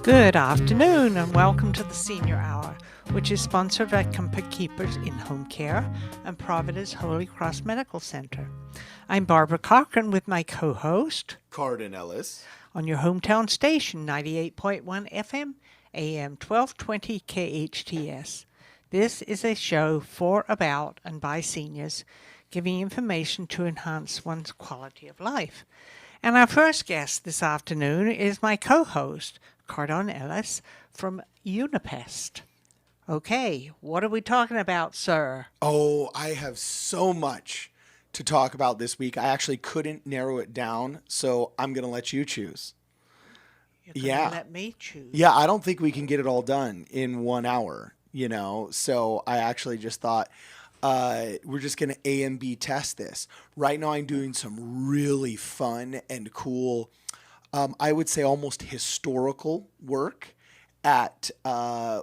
Good afternoon and welcome to the Senior Hour, which is sponsored by Comfort Keepers in Home Care and Providence Holy Cross Medical Center. I'm Barbara Cochran with my co-host, Cardon Ellis, on your hometown station, 98.1 FM, AM 1220 KHTS. This is a show for, about, and by seniors, giving information to enhance one's quality of life. And our first guest this afternoon is my co-host, Cardon Ellis from Unipest. Okay, what are we talking about, sir? Oh, I have so much to talk about this week. I actually couldn't narrow it down, so I'm going to let you choose. You're gonna let me choose. Yeah, I don't think we can get it all done in 1 hour, so I actually just thought we're just going to A and B test this. Right now I'm doing some really fun and cool, I would say almost historical work at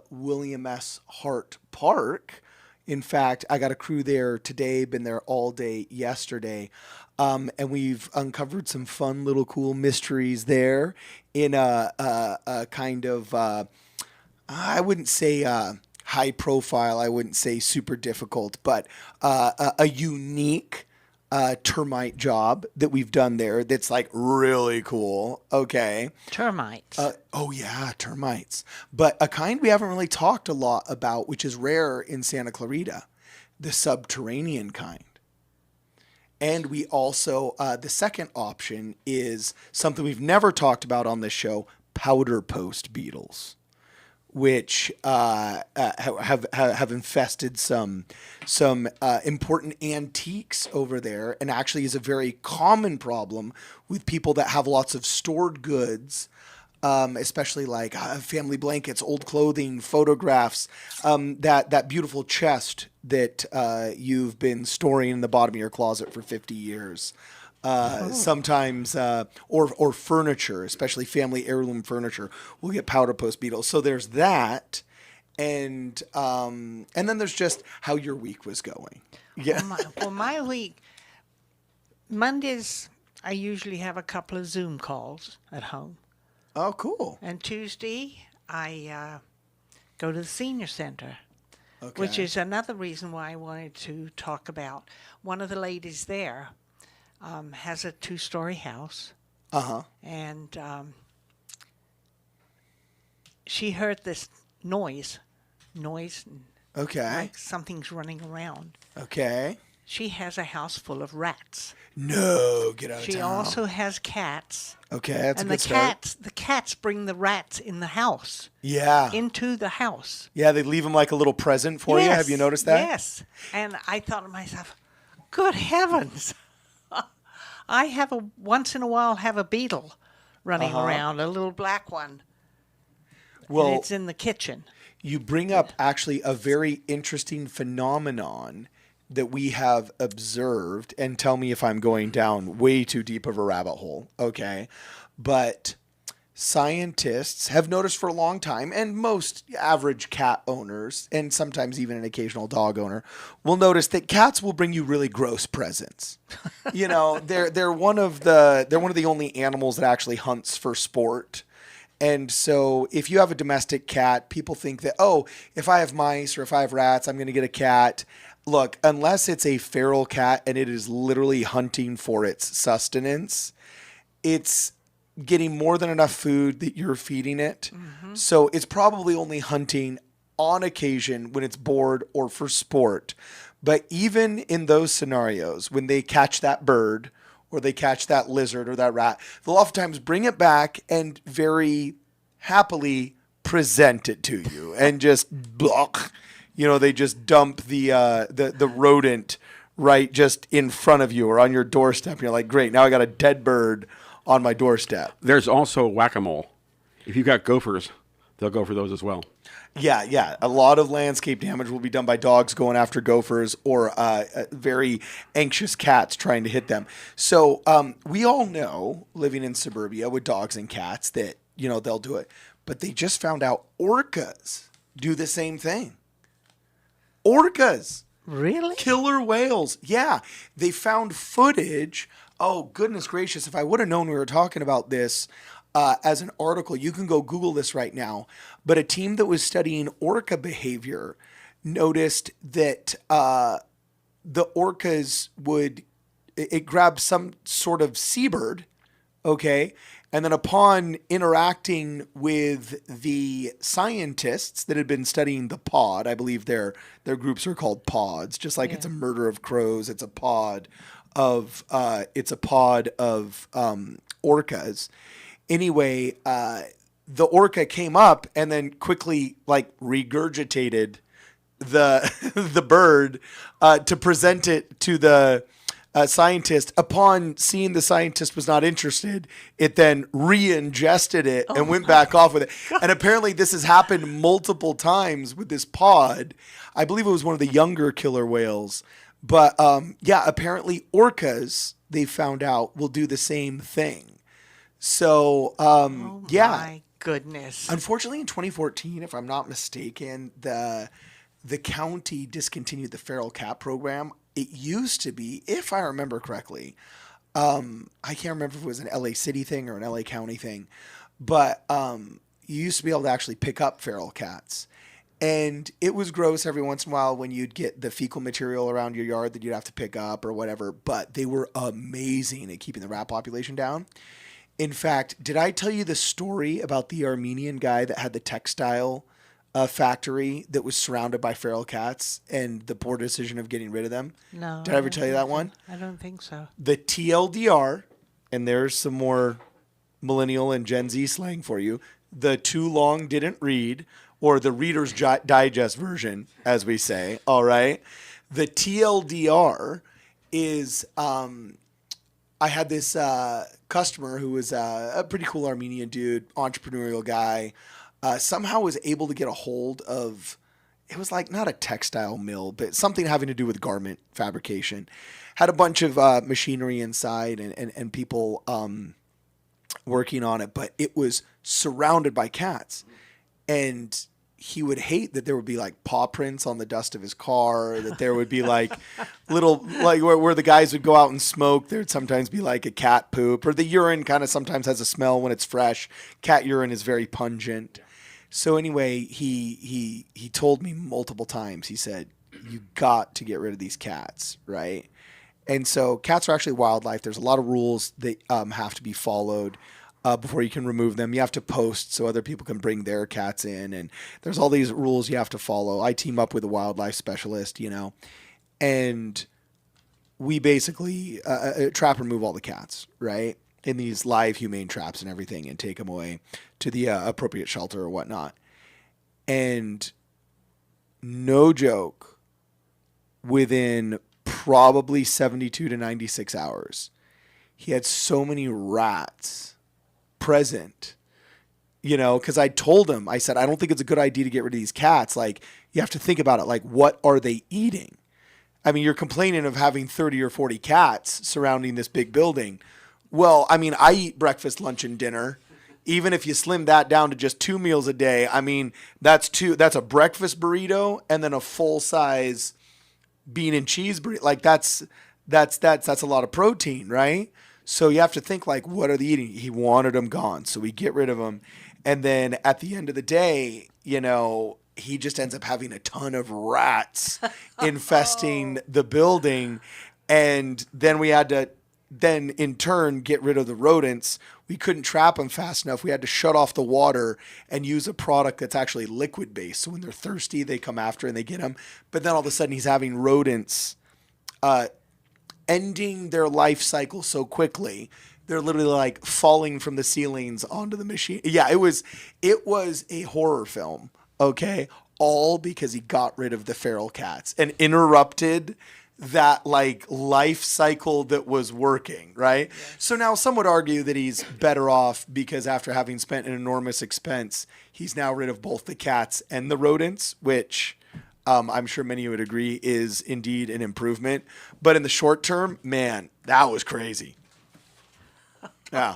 William S. Hart Park. In fact, I got a crew there today, been there all day yesterday, and we've uncovered some fun little cool mysteries there in a kind of, I wouldn't say high profile, I wouldn't say super difficult, but a unique termite job that we've done there that's like really cool. Okay. Termites. Oh yeah, termites. But a kind we haven't really talked a lot about, which is rare in Santa Clarita, the subterranean kind. And we also, the second option is something we've never talked about on this show, powder post beetles, which have infested some important antiques over there, and actually is a very common problem with people that have lots of stored goods, especially like family blankets, old clothing, photographs, that beautiful chest that you've been storing in the bottom of your closet for 50 years. Sometimes, or furniture, especially family heirloom furniture, will get powder post beetles. So there's that, and then there's just how your week was going. Yeah. Well, my week, Mondays, I usually have a couple of Zoom calls at home. Oh, cool. And Tuesday, I go to the senior center, Okay. which is another reason why I wanted to talk about. One of the ladies there has a 2-story house. Uh-huh. And she heard this noise, Okay. like something's running around. Okay. She has a house full of rats. No, get out of She town. also has cats. Okay, that's And a good start. the cats bring the rats in the house, Yeah. into the house. Yeah, they leave them like a little present for you. Have you noticed that? Yes. And I thought to myself, good heavens. I once in a while have a beetle running around, a little black one. Well, And it's in the kitchen. you bring up actually a very interesting phenomenon that we have observed, and tell me if I'm going down way too deep of a rabbit hole, okay? But scientists have noticed for a long time, and most average cat owners, and sometimes even an occasional dog owner, will notice that cats will bring you really gross presents. They're one of the only animals that actually hunts for sport. And so if you have a domestic cat, people think that, if I have mice or if I have rats, I'm going to get a cat. Look, unless it's a feral cat and it is literally hunting for its sustenance, it's getting more than enough food that you're feeding it. Mm-hmm. So it's probably only hunting on occasion when it's bored or for sport. But even in those scenarios, when they catch that bird or they catch that lizard or that rat, they'll oftentimes bring it back and very happily present it to you and just they just dump the rodent right just in front of you or on your doorstep. And you're like, great, now I got a dead bird on my doorstep. There's also whack-a-mole. If you've got gophers, they'll go for those as well. Yeah. A lot of landscape damage will be done by dogs going after gophers or very anxious cats trying to hit them. So we all know, living in suburbia with dogs and cats, that they'll do it. But they just found out orcas do the same thing. Orcas. Really? Killer whales. Yeah. They found footage. Oh, goodness gracious. If I would have known we were talking about this, as an article. You can go Google this right now. But a team that was studying orca behavior noticed that the orcas it grabbed some sort of seabird, okay? And then upon interacting with the scientists that had been studying the pod, I believe their groups are called pods, just like it's a murder of crows, it's a pod of orcas. Anyway, the orca came up and then quickly like regurgitated the bird to present it to the scientist. Upon seeing the scientist was not interested, it then re-ingested it and went back off with it. And apparently this has happened multiple times with this pod. I believe it was one of the younger killer whales. But apparently orcas, they found out, will do the same thing. So, My goodness. Unfortunately, in 2014, if I'm not mistaken, the county discontinued the feral cat program. It used to be, if I remember correctly, I can't remember if it was an LA City thing or an LA County thing, but you used to be able to actually pick up feral cats. And it was gross every once in a while when you'd get the fecal material around your yard that you'd have to pick up or whatever, but they were amazing at keeping the rat population down. In fact, did I tell you the story about the Armenian guy that had the textile factory that was surrounded by feral cats and the poor decision of getting rid of them? No. Did I ever tell you that one? I don't think so. The TLDR, and there's some more millennial and Gen Z slang for you, the too long didn't read, or the Reader's Digest version, as we say, all right? The TLDR is, I had this customer who was a pretty cool Armenian dude, entrepreneurial guy, somehow was able to get a hold of, it was like not a textile mill, but something having to do with garment fabrication. Had a bunch of machinery inside and people working on it, but it was surrounded by cats. And he would hate that there would be like paw prints on the dust of his car, that there would be like little, like where the guys would go out and smoke, there'd sometimes be like a cat poop, or the urine kind of sometimes has a smell when it's fresh. Cat urine is very pungent. So anyway, he told me multiple times, he said, you got to get rid of these cats, right? And so cats are actually wildlife. There's a lot of rules that have to be followed before you can remove them. You have to post so other people can bring their cats in. And there's all these rules you have to follow. I team up with a wildlife specialist, and we basically trap and remove all the cats, right? In these live humane traps and everything, and take them away to the appropriate shelter or whatnot. And no joke, within probably 72 to 96 hours, he had so many rats present, because I told him, I said, I don't think it's a good idea to get rid of these cats. Like, you have to think about it. Like, what are they eating? I mean, you're complaining of having 30 or 40 cats surrounding this big building. Well, I mean, I eat breakfast, lunch, and dinner. Even if you slim that down to just 2 meals a day, I mean, that's a breakfast burrito and then a full size bean and cheese burrito. Like that's a lot of protein, right? So you have to think, like, what are they eating? He wanted them gone, so we get rid of them. And then at the end of the day, he just ends up having a ton of rats infesting the building. And then we had to in turn get rid of the rodents. We couldn't trap them fast enough. We had to shut off the water and use a product that's actually liquid based. So when they're thirsty, they come after and they get them. But then all of a sudden he's having rodents ending their life cycle so quickly. They're literally like falling from the ceilings onto the machine. Yeah, it was a horror film, okay? All because he got rid of the feral cats and interrupted that like life cycle that was working, right? Yes. So now some would argue that he's better off because after having spent an enormous expense, he's now rid of both the cats and the rodents, which I'm sure many would agree is indeed an improvement. But in the short term, man, that was crazy. Yeah.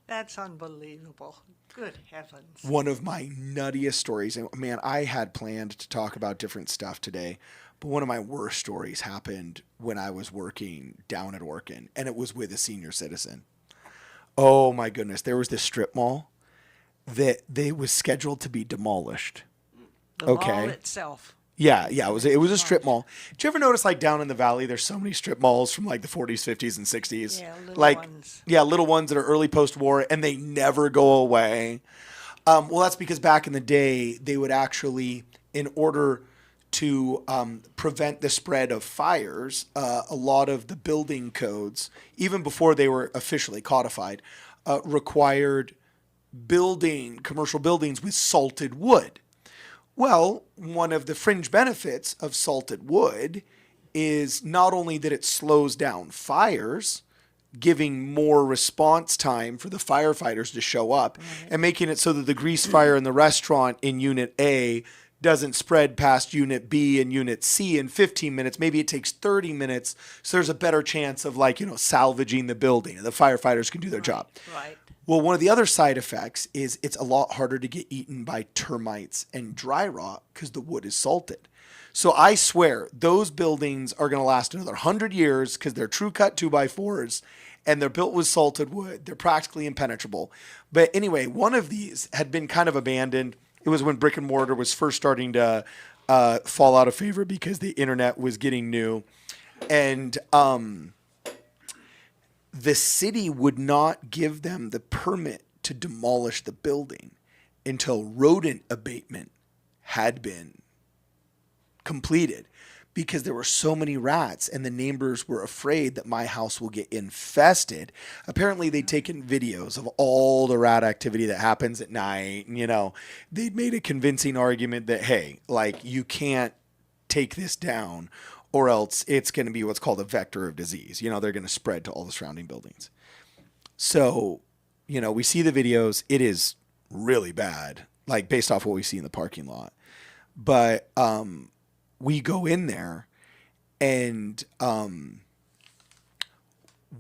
That's unbelievable. Good heavens. One of my nuttiest stories, and man, I had planned to talk about different stuff today, but one of my worst stories happened when I was working down at Orkin, and it was with a senior citizen. Oh my goodness. There was this strip mall that they was scheduled to be demolished. The Okay. mall itself. Yeah, it was a strip mall. Did you ever notice like down in the valley there's so many strip malls from like the 40s, 50s and 60s? Yeah, little like ones. yeah, little ones that are early post-war and they never go away. Well, that's because back in the day they would actually, in order to prevent the spread of fires, a lot of the building codes, even before they were officially codified, required building commercial buildings with salted wood. Well, one of the fringe benefits of salted wood is not only that it slows down fires, giving more response time for the firefighters to show up, and making it so that the grease fire in the restaurant in Unit A doesn't spread past Unit B and Unit C in 15 minutes. Maybe it takes 30 minutes, so there's a better chance of salvaging the building, and the firefighters can do their job. Right. Well, one of the other side effects is it's a lot harder to get eaten by termites and dry rot because the wood is salted. So I swear those buildings are going to last another 100 years because they're true cut 2x4s and they're built with salted wood. They're practically impenetrable. But anyway, one of these had been kind of abandoned. It was when brick and mortar was first starting to fall out of favor because the internet was getting new. And the city would not give them the permit to demolish the building until rodent abatement had been completed because there were so many rats and the neighbors were afraid that my house will get infested. Apparently they'd taken videos of all the rat activity that happens at night. And, they'd made a convincing argument that, hey, you can't take this down or else it's going to be what's called a vector of disease. They're going to spread to all the surrounding buildings. So, we see the videos. It is really bad, based off what we see in the parking lot. But we go in there and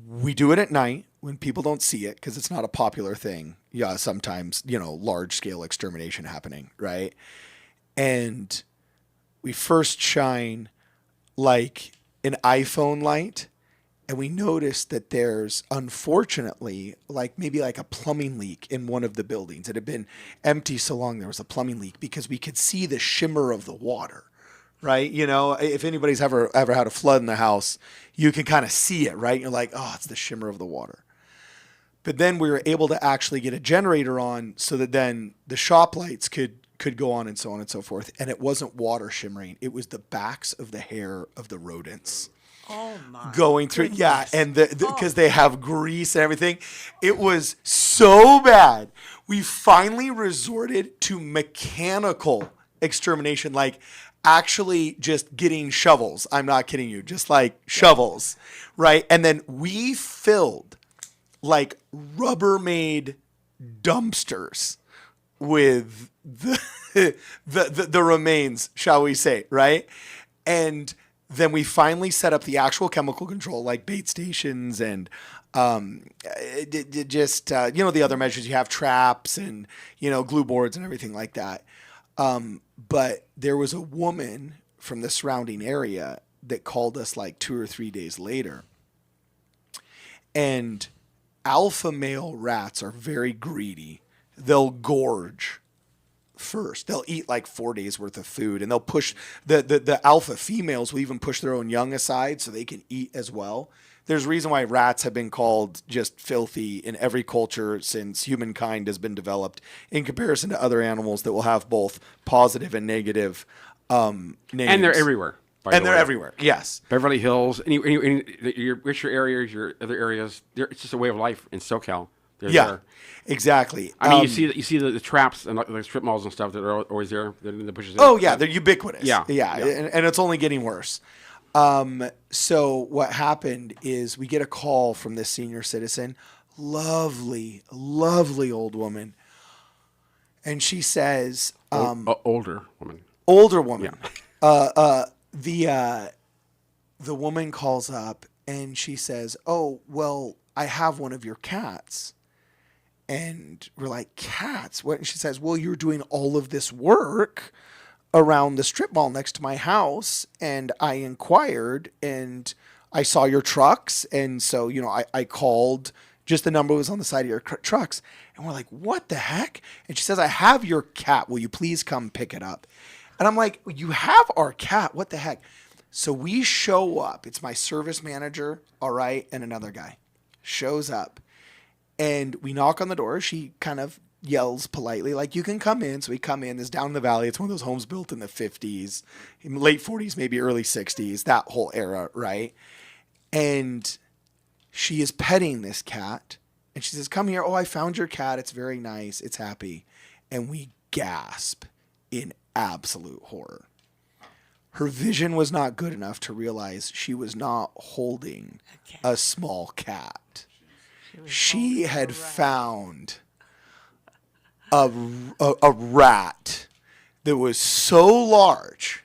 we do it at night when people don't see it because it's not a popular thing. Yeah, sometimes, large-scale extermination happening, right? And we first shine an iPhone light, and we noticed that there's unfortunately maybe a plumbing leak in one of the buildings. It had been empty so long there was a plumbing leak because we could see the shimmer of the water, right? If anybody's ever had a flood in the house, you can kind of see it, right? You're like, oh, it's the shimmer of the water. But then we were able to actually get a generator on so that then the shop lights could go on and so on and so forth. And it wasn't water shimmering. It was the backs of the hair of the rodents. Oh my Going through. goodness. Yeah. And because they have grease and everything. It was so bad. We finally resorted to mechanical extermination, actually just getting shovels. I'm not kidding you. Just shovels. Right. And then we filled Rubbermaid dumpsters with the remains, shall we say, right? And then we finally set up the actual chemical control, bait stations and the other measures. You have traps and glue boards and everything like that. But there was a woman from the surrounding area that called us 2 or 3 days later, and alpha male rats are very greedy. They'll gorge first. They'll eat 4 days worth of food, and they'll push the alpha females will even push their own young aside so they can eat as well. There's a reason why rats have been called just filthy in every culture since humankind has been developed in comparison to other animals that will have both positive and negative names. And they're everywhere. And they're everywhere. Yes. Beverly Hills, any your richer areas, your other areas. It's just a way of life in SoCal. They're there. Exactly. I mean, you see the traps and the strip malls and stuff that are always there. They're in the bushes. Oh yeah, they're ubiquitous. Yeah. And it's only getting worse. So what happened is we get a call from this senior citizen, lovely old woman, and she says, older woman. Yeah. The woman calls up and she says, "Oh, well, I have one of your cats." And we're like, "Cats? What?" And she says, "Well, you're doing all of this work around the strip mall next to my house, and I inquired and I saw your trucks, and so, I called Just the number was on the side of your trucks. And we're like, what the heck? And she says, I have your cat. Will you please come pick it up? And I'm like, you have our cat? What the heck? So we show up. It's my service manager, all right, and another guy shows up. And we knock on the door. She kind of yells politely, like, you can come in. So we come in. This down in the valley. It's one of those homes built in the 50s, late 40s, maybe early 60s, that whole era, right? And she is petting this cat. And she says, come here. Oh, I found your cat. It's very nice. It's happy. And we gasp in absolute horror. Her vision was not good enough to realize she was not holding a small cat. She had found a rat that was so large,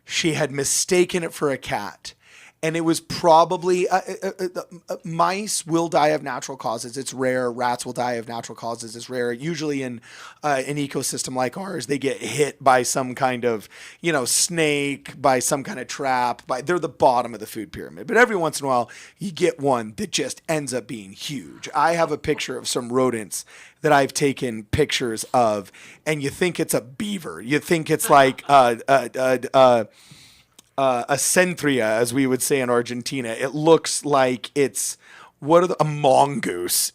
she had mistaken it for a cat. And it was probably mice will die of natural causes. It's rare. Rats will die of natural causes. It's rare. Usually in an ecosystem like ours, they get hit by some kind of, snake, by some kind of trap. They're the bottom of the food pyramid. But every once in a while, you get one that just ends up being huge. I have a picture of some rodents that I've taken pictures of, and you think it's a beaver. You think it's like a centria, as we would say in Argentina. It looks like it's a mongoose,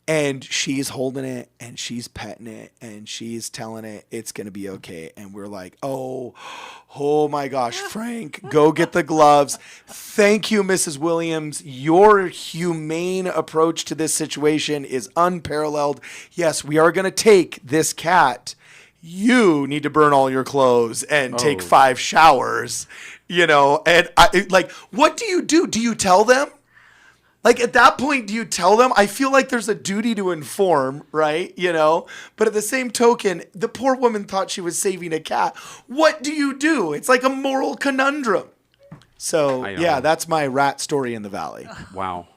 and she's holding it and she's petting it and she's telling it it's going to be okay. And we're like, oh my gosh, Frank, go get the gloves. Thank you, Mrs. Williams. Your humane approach to this situation is unparalleled. Yes, we are going to take this cat. You need to burn all your clothes and take 5 showers, and what do you do? Do you tell them? Like, at that point, do you tell them? I feel like there's a duty to inform, right? But at the same token, the poor woman thought she was saving a cat. What do you do? It's like a moral conundrum. So, yeah, that's my rat story in the valley. Wow.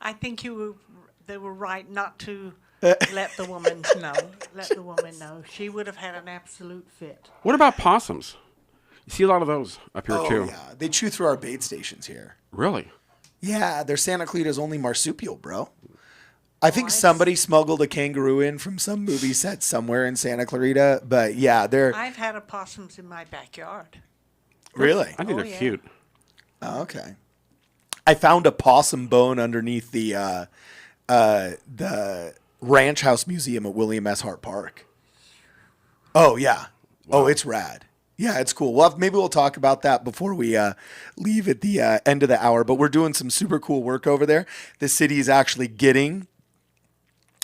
I think they were right not to let the woman know. Let the woman know. She would have had an absolute fit. What about possums? You see a lot of those up here, too. Oh, yeah. They chew through our bait stations here. Really? Yeah, they're Santa Clarita's only marsupial, bro. I think somebody smuggled a kangaroo in from some movie set somewhere in Santa Clarita, but yeah, I've had opossums in my backyard. Really? I think they're cute. Oh, okay. I found a possum bone underneath the Ranch House Museum at William S. Hart Park. Oh, yeah. Wow. Oh, it's rad. Yeah, it's cool. Maybe we'll talk about that before we leave at the end of the hour. But we're doing some super cool work over there. The city is actually getting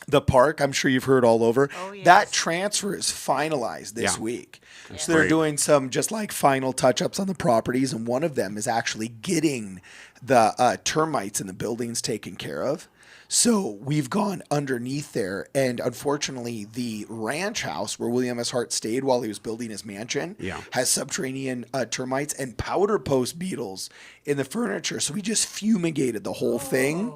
the park. I'm sure you've heard all over. Oh, yes. That transfer is finalized this week. That's so they're great. doing some just like final touch-ups on the properties. And one of them is actually getting the termites in the buildings taken care of. So we've gone underneath there, and unfortunately, the ranch house where William S. Hart stayed while he was building his mansion has subterranean termites and powder post beetles in the furniture. So we just fumigated the whole thing.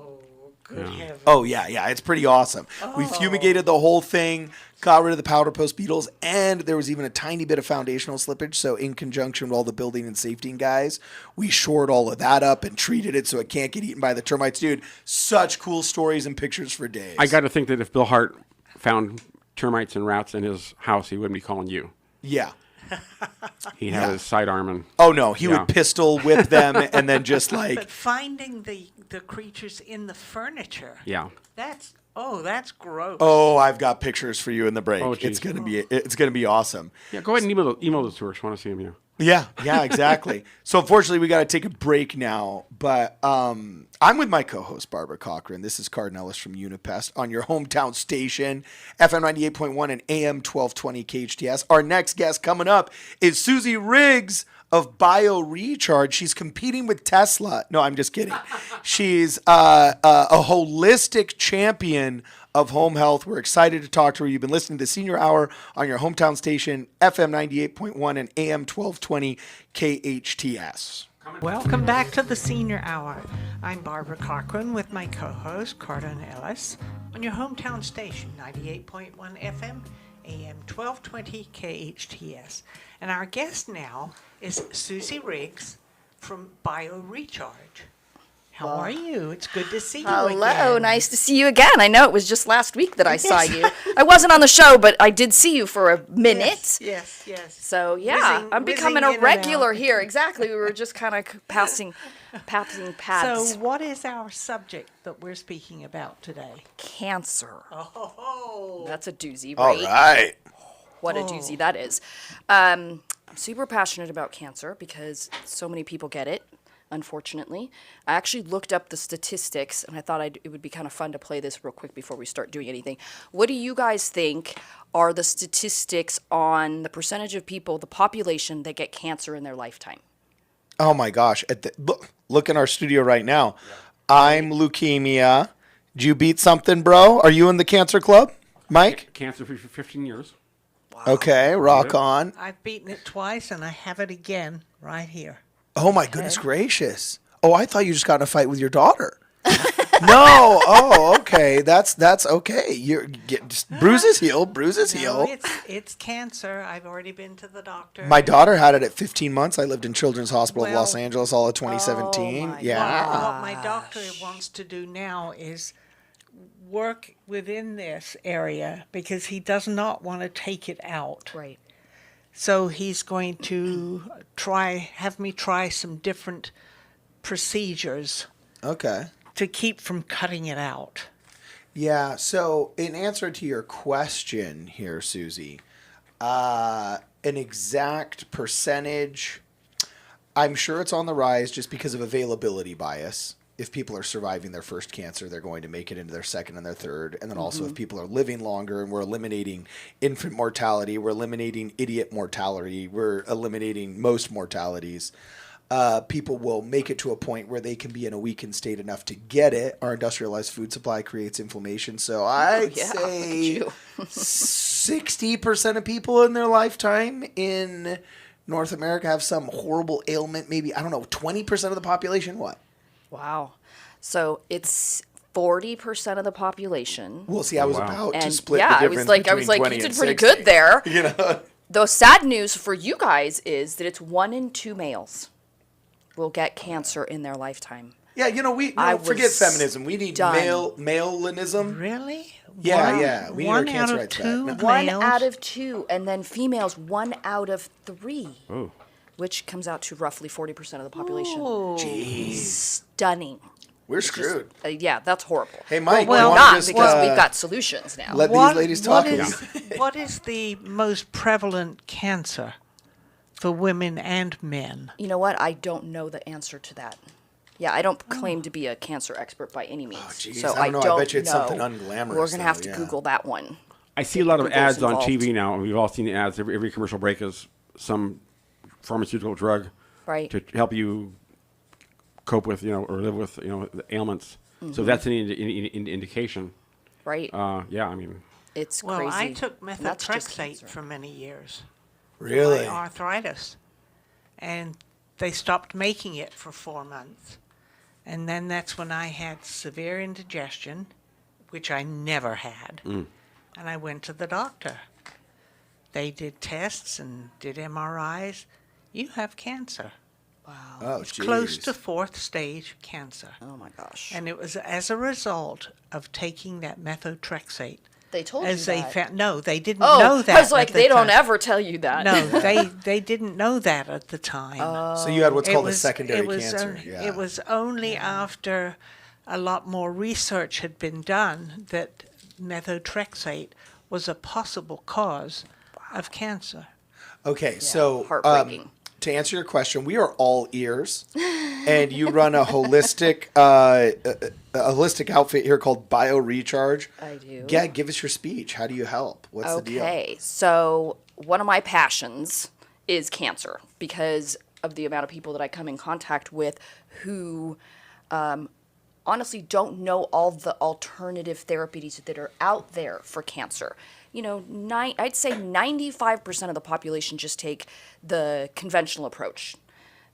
Good heavens. Oh, yeah, it's pretty awesome. We fumigated the whole thing, got rid of the powder post beetles, and there was even a tiny bit of foundational slippage. So in conjunction with all the building and safety guys, we shored all of that up and treated it so it can't get eaten by the termites. Dude, such cool stories and pictures for days. I got to think that if Bill Hart found termites and rats in his house, he wouldn't be calling you. Yeah. He'd have his sidearm and... Oh, no. He would pistol whip them and then just like... But finding the creatures in the furniture. Yeah. That's gross. Oh, I've got pictures for you in the break. Oh, it's gonna be awesome. Yeah, go ahead and email those to us. I want to see them, Yeah, exactly. So unfortunately, we got to take a break now. But I'm with my co-host, Barbara Cochran. This is Cardon Ellis from Unipest on your hometown station, FM 98.1 and AM 1220 KHTS. Our next guest coming up is Susie Riggs of BioRecharge. She's competing with Tesla. No, I'm just kidding. She's a holistic champion of home health. We're excited to talk to her. You've been listening to the Senior Hour on your hometown station, FM 98.1 and AM 1220 KHTS. Welcome back to the Senior Hour. I'm Barbara Cochran with my co-host, Cardon Ellis, on your hometown station, 98.1 FM, AM 1220 KHTS. And our guest now is Susie Riggs from BioRecharge. How are you? It's good to see you Hello, again. nice to see you again. I know it was just last week that I saw you. I wasn't on the show, but I did see you for a minute. Yes. So yeah, I'm becoming whizzing a in and regular out. here. Exactly. We were just kind of passing paths. So, what is our subject that we're speaking about today? Cancer. Oh, That's a doozy, All right? right. What a doozy that is. I'm super passionate about cancer because so many people get it, unfortunately. I actually looked up the statistics, and I thought it would be kind of fun to play this real quick before we start doing anything. What do you guys think are the statistics on the percentage of people, the population, that get cancer in their lifetime? Oh my gosh. Look in our studio right now. I'm leukemia. Did you beat something, bro? Are you in the cancer club, Mike? Cancer for 15 years. Okay, rock on. I've beaten it twice, and I have it again right here. Oh my goodness gracious. Oh, I thought you just got in a fight with your daughter. No. Oh, okay. That's okay. Bruises heal. Bruises heal. No, it's cancer. I've already been to the doctor. My daughter had it at 15 months. I lived in Children's Hospital of Well- Los Angeles all of 2017. my Yeah. What my doctor wants to do now is work within this area because he does not want to take it out. Right. So he's going to have me try some different procedures Okay. to keep from cutting it out. Yeah. So, in answer to your question here, Susie, an exact percentage, I'm sure it's on the rise just because of availability bias. If people are surviving their first cancer, they're going to make it into their second and their third. And then also if people are living longer and we're eliminating infant mortality, we're eliminating idiot mortality, we're eliminating most mortalities. People will make it to a point where they can be in a weakened state enough to get it. Our industrialized food supply creates inflammation. So I'd yeah, say look 60% of people in their lifetime in North America have some horrible ailment. Maybe, I don't know, 20% of the population, what? Wow. So it's 40% of the population. Well, see, I was Wow. about to And split yeah, the I difference was like, between 20 you did and pretty 60. good there. You know? The sad news for you guys is that it's 1 in 2 males will get cancer in their lifetime. Yeah, we I forget was feminism. We need done. maleism. Really? Yeah. We need our one out cancer of rights back. two No. 1 males? out of 2, and then females 1 out of 3, Oh. which comes out to roughly 40% of the population. Oh. Stunning. We're screwed. Yeah, that's horrible. Hey, Mike, Well, you We're want not to just because we've got solutions now. let these ladies talk? What is the most prevalent cancer for women and men? You know what? I don't know the answer to that. Yeah, I don't claim to be a cancer expert by any means. geez, so I don't know. I bet you it's know. something unglamorous, We're gonna have though, to yeah. Google that one. I see a lot of Google's ads on involved. TV now, and we've all seen the ads. Every commercial break is some pharmaceutical drug Right. to help you cope with, or live with, the ailments. So if that's an indication. Right. Yeah, I mean, It's Well, crazy. I took And that's just methotrexate cancer. for many years. Really? My arthritis. And they stopped making it for 4 months. And then that's when I had severe indigestion, which I never had. And I went to the doctor. They did tests and did MRIs. You have cancer. Oh, It's close jeez. to 4th stage cancer. Oh my gosh. And it was as a result of taking that methotrexate. They told As you they that. found, no, they didn't Oh, know that. I was like, at the they don't time. ever tell you that. No, they didn't know that at the time. So you had what's It called a was- secondary it was cancer. on- Yeah. It was only after a lot more research had been done that methotrexate was a possible cause of cancer. Okay, so heartbreaking. to answer your question, we are all ears, and you run a holistic outfit here called BioRecharge. I do. Yeah, give us your speech. How do you help? What's the deal? Okay, so one of my passions is cancer because of the amount of people that I come in contact with who honestly don't know all the alternative therapies that are out there for cancer. I'd say 95% of the population just take the conventional approach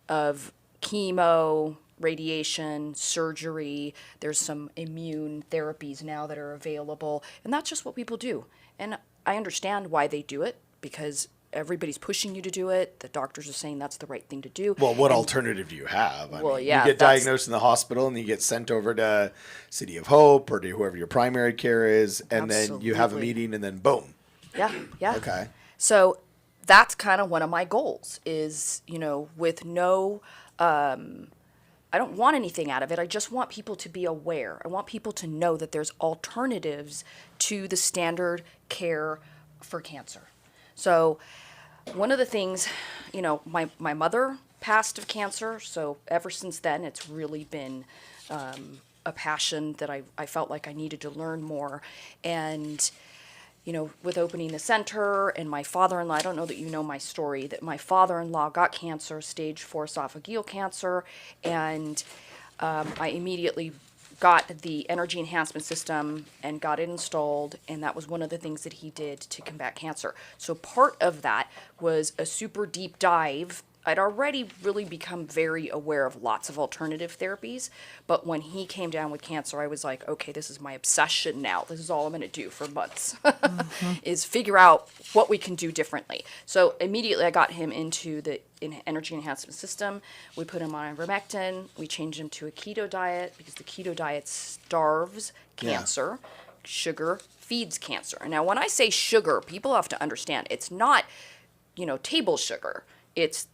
of chemo, radiation, surgery. There's some immune therapies now that are available, and that's just what people do. And I understand why they do it because everybody's pushing you to do it. The doctors are saying that's the right thing to do. Well, what alternative do you have? I mean, yeah, you get diagnosed in the hospital and you get sent over to City of Hope or to whoever your primary care is, and then you have a Absolutely. meeting, and then boom. Yeah. Okay. So that's kind of one of my goals is, with no, I don't want anything out of it. I just want people to be aware. I want people to know that there's alternatives to the standard care for cancer. So one of the things, my mother passed of cancer. So ever since then, it's really been a passion that I felt like I needed to learn more. And with opening the center and my father-in-law, I don't know that you know my story, that my father-in-law got cancer, stage 4 esophageal cancer, and I immediately got the Energy Enhancement System and got it installed, and that was one of the things that he did to combat cancer. So part of that was a super deep dive. I'd already really become very aware of lots of alternative therapies, but when he came down with cancer, I was like, okay, this is my obsession now. This is all I'm going to do for months, is figure out what we can do differently. So immediately I got him into the Energy Enhancement System. We put him on ivermectin. We changed him to a keto diet because the keto diet starves cancer. Sugar feeds cancer. And now when I say sugar, people have to understand it's not, table sugar. It's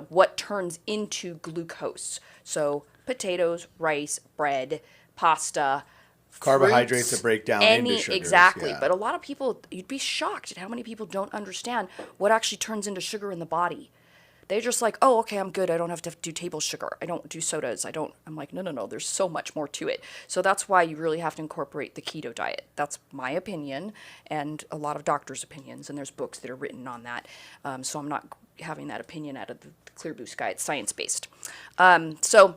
what turns into glucose. So potatoes, rice, bread, pasta, Carbohydrates fruits, that break down into sugars. Exactly. Yeah. But a lot of people, you'd be shocked at how many people don't understand what actually turns into sugar in the body. They're just like, oh, okay, I'm good. I don't have to do table sugar. I don't do sodas. I'm like, no. There's so much more to it. So that's why you really have to incorporate the keto diet. That's my opinion and a lot of doctors' opinions. And there's books that are written on that. So I'm not having that opinion out of the clear blue sky. It's science-based. So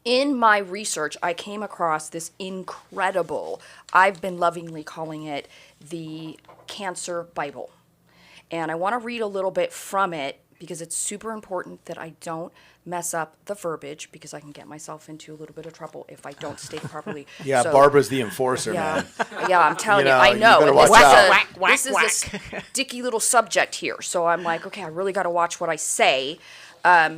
in my research, I came across this incredible, I've been lovingly calling it the Cancer Bible. And I want to read a little bit from it because it's super important that I don't mess up the verbiage because I can get myself into a little bit of trouble if I don't state it properly. Yeah, So, Barbara's the enforcer, man. yeah, I'm telling You you, know, I you know. better And watch out. this is a sticky little subject here. So I'm like, okay, I really got to watch what I say.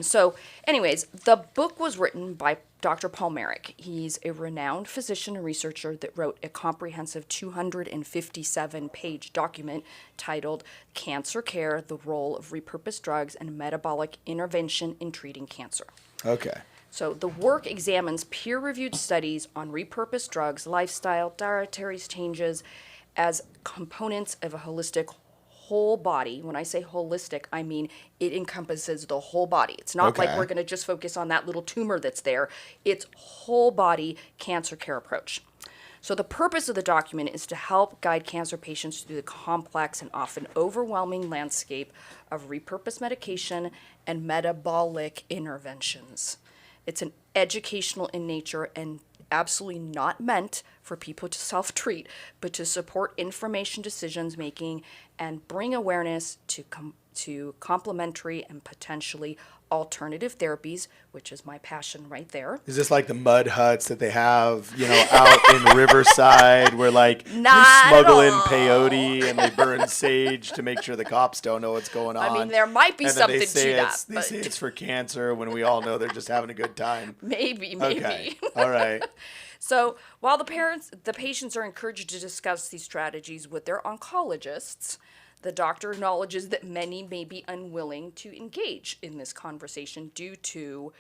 So anyways, the book was written by Dr. Paul Merrick. He's a renowned physician and researcher that wrote a comprehensive 257-page document titled Cancer Care, the Role of Repurposed Drugs and Metabolic Intervention in Treating Cancer. Okay. So the work examines peer-reviewed studies on repurposed drugs, lifestyle, dietary changes as components of a holistic whole body. When I say holistic, I mean it encompasses the whole body. It's not like Okay. we're going to just focus on that little tumor that's there. It's whole body cancer care approach. So the purpose of the document is to help guide cancer patients through the complex and often overwhelming landscape of repurposed medication and metabolic interventions. It's an educational in nature and absolutely not meant for people to self-treat, but to support information decisions making and bring awareness to complementary and potentially alternative therapies, which is my passion right there. Is this like the mud huts that they have, out in Riverside where they Not smuggle at in all. peyote and they burn sage to make sure the cops don't know what's going on? I mean, there might be And then something they say to that, They but say it's for cancer when we all know they're just having a good time. maybe. Okay. All right. So while the patients are encouraged to discuss these strategies with their oncologists, the doctor acknowledges that many may be unwilling to engage in this conversation due to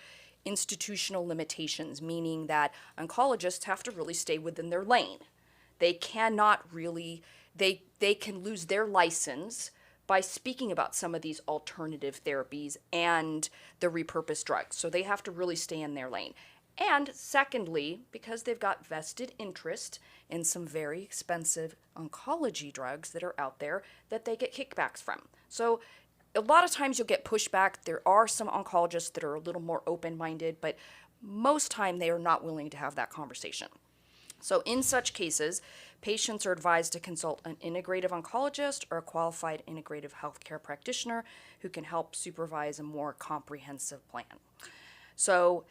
institutional limitations, meaning that oncologists have to really stay within their lane. They cannot really, they can lose their license by speaking about some of these alternative therapies and the repurposed drugs. So they have to really stay in their lane. And secondly, because they've got vested interest in some very expensive oncology drugs that are out there that they get kickbacks from. So a lot of times you'll get pushback. There are some oncologists that are a little more open-minded, but most time they are not willing to have that conversation. So in such cases, patients are advised to consult an integrative oncologist or a qualified integrative healthcare practitioner who can help supervise a more comprehensive plan. So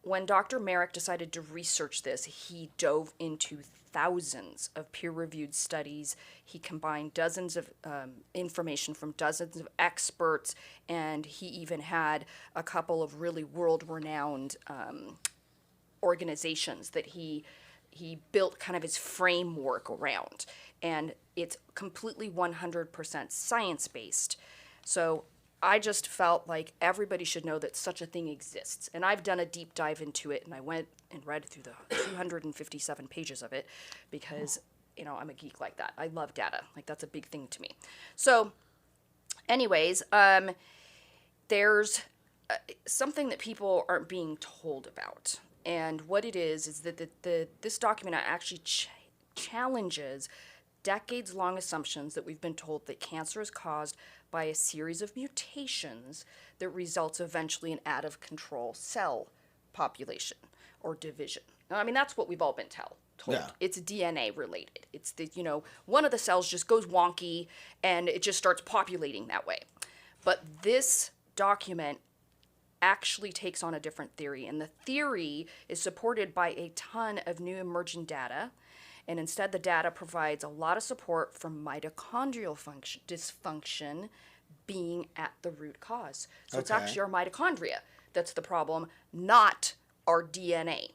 when Dr. Merrick decided to research this, he dove into thousands of peer-reviewed studies. He combined dozens of information from dozens of experts, and he even had a couple of really world-renowned organizations that he built kind of his framework around. And it's completely 100% science-based. So I just felt like everybody should know that such a thing exists. And I've done a deep dive into it, and I went and read through the 257 pages of it because, I'm a geek like that. I love data. Like, that's a big thing to me. So anyways, there's something that people aren't being told about. And what it is that this document actually challenges decades-long assumptions that we've been told that cancer is caused by a series of mutations that results eventually in out-of-control cell population or division. Now, I mean, that's what we've all been told. Yeah. It's DNA related. It's one of the cells just goes wonky and it just starts populating that way. But this document actually takes on a different theory, and the theory is supported by a ton of new emerging data, and instead the data provides a lot of support for mitochondrial dysfunction being at the root cause. So it's actually our mitochondria that's the problem, not our DNA.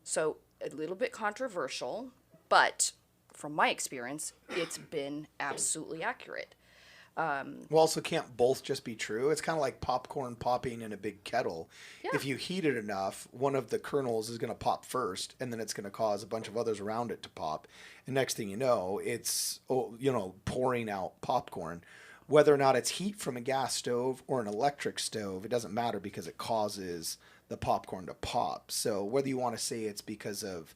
So a little bit controversial, but from my experience, it's been absolutely accurate. Well, also can't both just be true? It's kind of like popcorn popping in a big kettle. Yeah. If you heat it enough, one of the kernels is going to pop first, and then it's going to cause a bunch of others around it to pop. And next thing you know, it's pouring out popcorn. Whether or not it's heat from a gas stove or an electric stove, it doesn't matter because it causes the popcorn to pop. So whether you want to say it's because of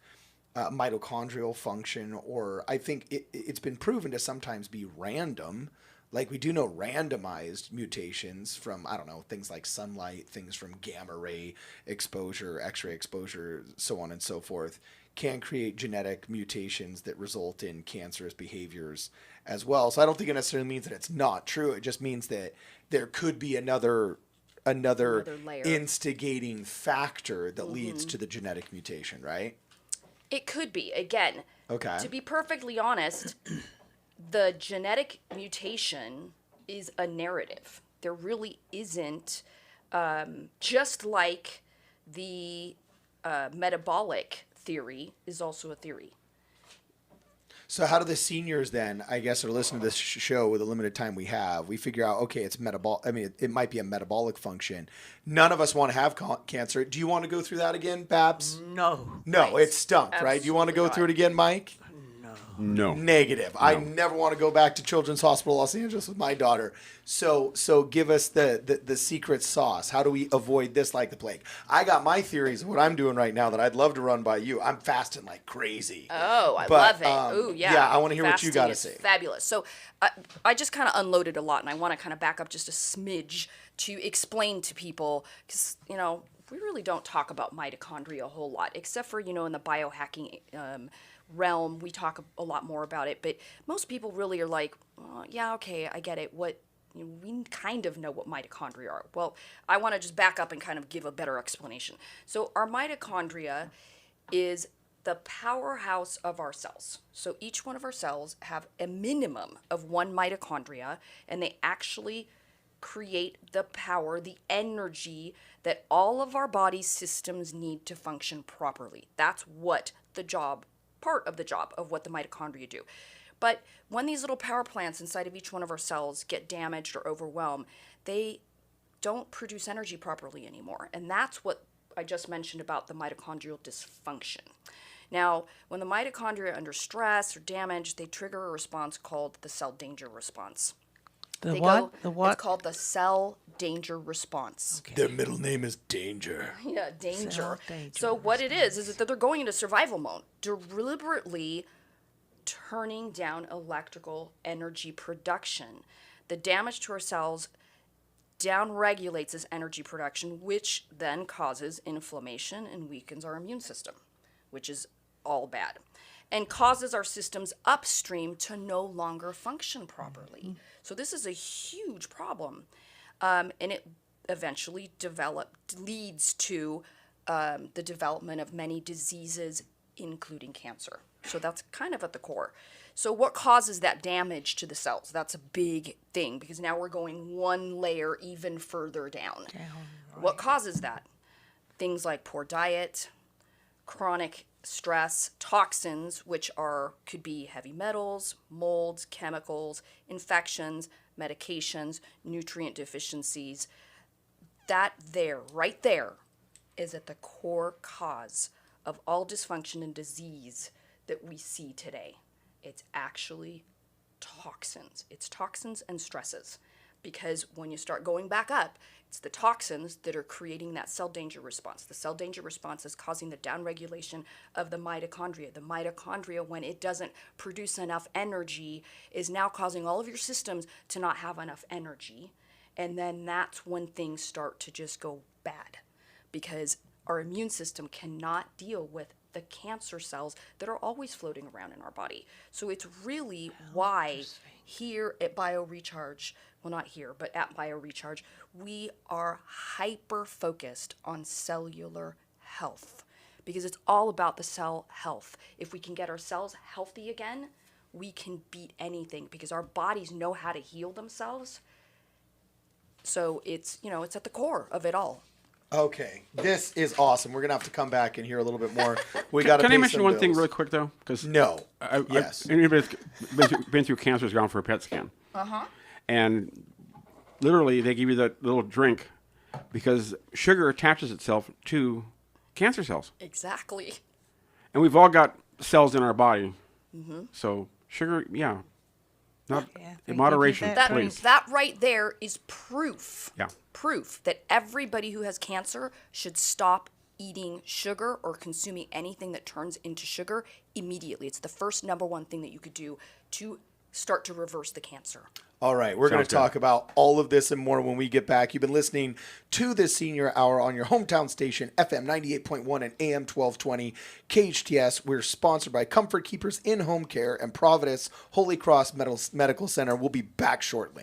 mitochondrial function, or I think it's been proven to sometimes be random. Like, we do know randomized mutations from, I don't know, things like sunlight, things from gamma ray exposure, X-ray exposure, so on and so forth, can create genetic mutations that result in cancerous behaviors as well. So I don't think it necessarily means that it's not true. It just means that there could be another layer. Instigating factor that leads to the genetic mutation, right? It could be. Again, Okay. to be perfectly honest, the genetic mutation is a narrative. There really isn't, just like the metabolic theory is also a theory. So how do the seniors then, I guess, are listening to this show with the limited time we have? We figure out, okay, it's metabolic. I mean, it might be a metabolic function. None of us want to have cancer. Do you want to go through that again, Babs? No. No, it's stumped, right? Do you want to go Absolutely through it again, Mike? No. Negative. No. I never want to go back to Children's Hospital Los Angeles with my daughter. So give us the secret sauce. How do we avoid this like the plague? I got my theories of what I'm doing right now that I'd love to run by you. I'm fasting like crazy. Oh, I love it. Ooh, yeah. Yeah, I want to hear what you got to Fasting say. is fabulous. So I just kind of unloaded a lot, and I want to kind of back up just a smidge to explain to people, because, we really don't talk about mitochondria a whole lot, except for, in the biohacking realm, we talk a lot more about it, but most people really are like, oh, yeah, okay, I get it. We kind of know what mitochondria are. Well, I want to just back up and kind of give a better explanation. So our mitochondria is the powerhouse of our cells. So each one of our cells have a minimum of one mitochondria, and they actually create the power, the energy that all of our body systems need to function properly. That's what part of the job of what the mitochondria do. But when these little power plants inside of each one of our cells get damaged or overwhelmed, they don't produce energy properly anymore. And that's what I just mentioned about the mitochondrial dysfunction. Now, when the mitochondria are under stress or damage, they trigger a response called the cell danger response. The what? It's called the cell danger response. Okay. Their middle name is Danger. Yeah, danger. Cell danger So what it is that they're going into survival mode, deliberately turning down electrical energy production. The damage to our cells downregulates this energy production, which then causes inflammation and weakens our immune system, which is all bad, and causes our systems upstream to no longer function properly. Mm-hmm. So this is a huge problem, and it eventually leads to the development of many diseases including cancer. So that's kind of at the core. So what causes that damage to the cells? That's a big thing, because now we're going one layer even further down. What causes that? Things like poor diet, chronic stress, toxins, which could be heavy metals, molds, chemicals, infections, medications, nutrient deficiencies. That right there, is at the core cause of all dysfunction and disease that we see today. It's actually toxins. It's toxins and stresses. Because when you start going back up, it's the toxins that are creating that cell danger response. The cell danger response is causing the downregulation of the mitochondria. The mitochondria, when it doesn't produce enough energy, is now causing all of your systems to not have enough energy. And then that's when things start to just go bad, because our immune system cannot deal with the cancer cells that are always floating around in our body. So it's really why here at BioRecharge, well, not here, but at BioRecharge, we are hyper focused on cellular health, because it's all about the cell health. If we can get our cells healthy again, we can beat anything, because our bodies know how to heal themselves. So it's at the core of it all. Okay, this is awesome. We're gonna have to come back and hear a little bit more. We got to. Can I mention one thing really quick though? Because yes. Anybody that's been through cancer has gone for a PET scan. And literally, they give you that little drink because sugar attaches itself to cancer cells. Exactly. And we've all got cells in our body. So sugar, not in moderation, please. That right there is proof. Yeah. Proof that everybody who has cancer should stop eating sugar or consuming anything that turns into sugar immediately. It's the first number one thing that you could do to start to reverse the cancer. All right, we're going to talk about all of this and more when we get back. You've been listening to the Senior Hour on your hometown station, FM 98.1 and AM 1220 KHTS. We're sponsored by Comfort Keepers in Home Care and Providence Holy Cross Medical Center. We'll be back shortly.